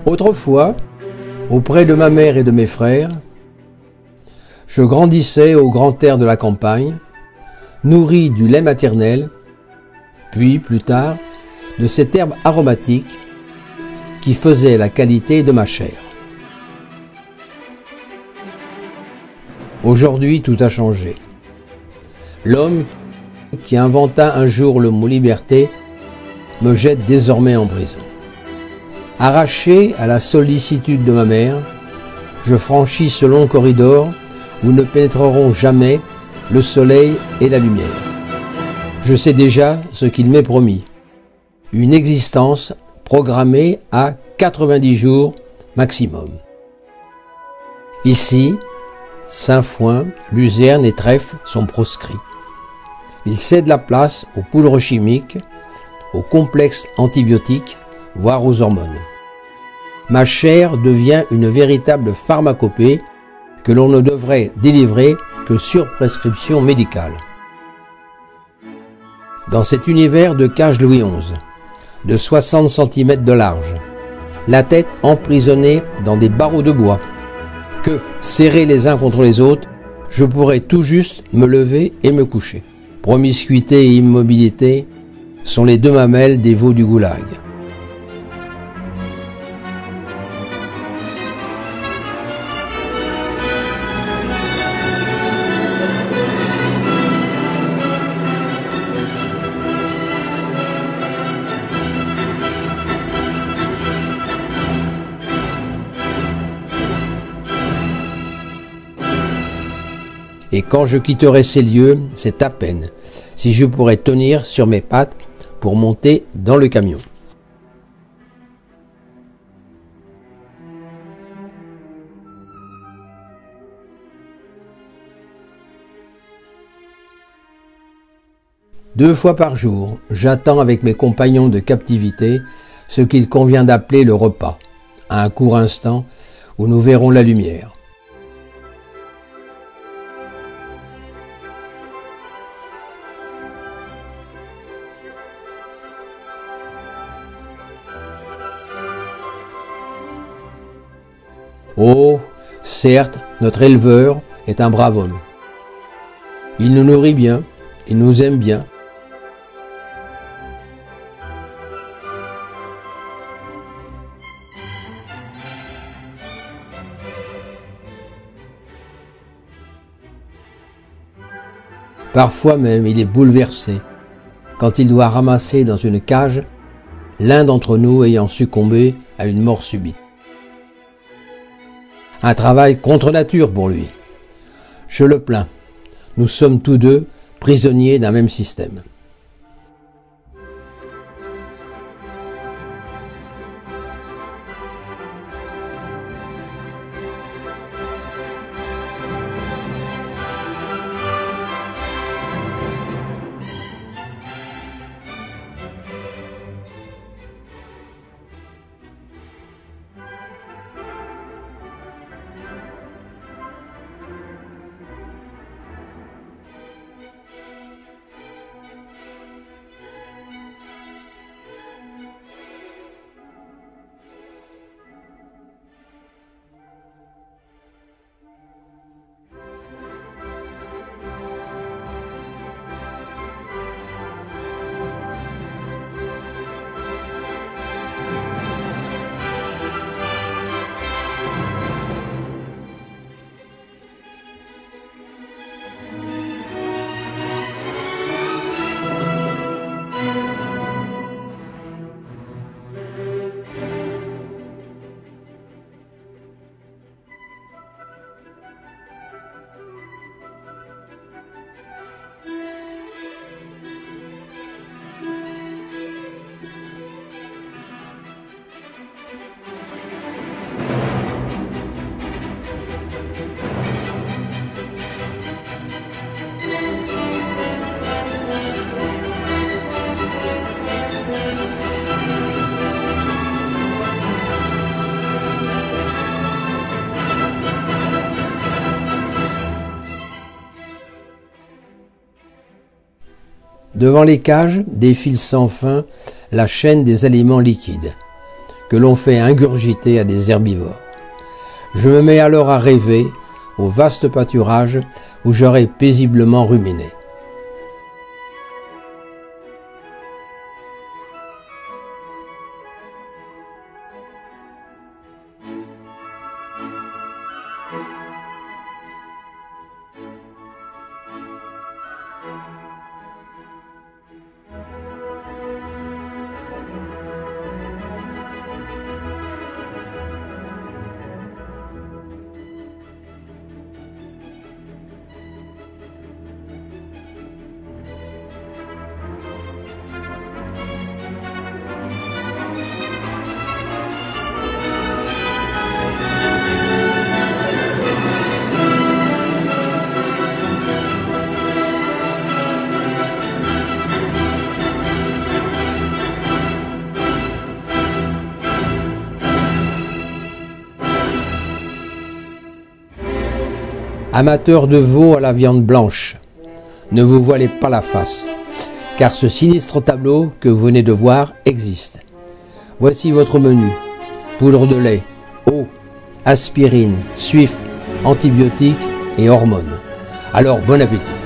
Autrefois, auprès de ma mère et de mes frères, je grandissais au grand air de la campagne, nourri du lait maternel, puis, plus tard, de cette herbe aromatique qui faisait la qualité de ma chair. Aujourd'hui, tout a changé. L'homme qui inventa un jour le mot liberté me jette désormais en prison. Arraché à la sollicitude de ma mère, je franchis ce long corridor où ne pénétreront jamais le soleil et la lumière. Je sais déjà ce qu'il m'est promis, une existence programmée à 90 jours maximum. Ici, sainfoin, luzerne et trèfle sont proscrits. Ils cèdent la place aux poudres chimiques, aux complexes antibiotiques, voire aux hormones. Ma chair devient une véritable pharmacopée que l'on ne devrait délivrer que sur prescription médicale. Dans cet univers de cage Louis XI, de 60 cm de large, la tête emprisonnée dans des barreaux de bois, que, serrés les uns contre les autres, je pourrais tout juste me lever et me coucher. Promiscuité et immobilité sont les deux mamelles des veaux du goulag. Et quand je quitterai ces lieux, c'est à peine si je pourrais tenir sur mes pattes pour monter dans le camion. Deux fois par jour, j'attends avec mes compagnons de captivité ce qu'il convient d'appeler le repas, à un court instant où nous verrons la lumière. Oh, certes, notre éleveur est un brave homme. Il nous nourrit bien, il nous aime bien. Parfois même, il est bouleversé quand il doit ramasser dans une cage l'un d'entre nous ayant succombé à une mort subite. Un travail contre nature pour lui. Je le plains. Nous sommes tous deux prisonniers d'un même système. Devant les cages défile sans fin la chaîne des aliments liquides, que l'on fait ingurgiter à des herbivores. Je me mets alors à rêver au vaste pâturage où j'aurais paisiblement ruminé. Amateurs de veau à la viande blanche, ne vous voilez pas la face, car ce sinistre tableau que vous venez de voir existe. Voici votre menu: poudre de lait, eau, aspirine, suif, antibiotiques et hormones. Alors bon appétit!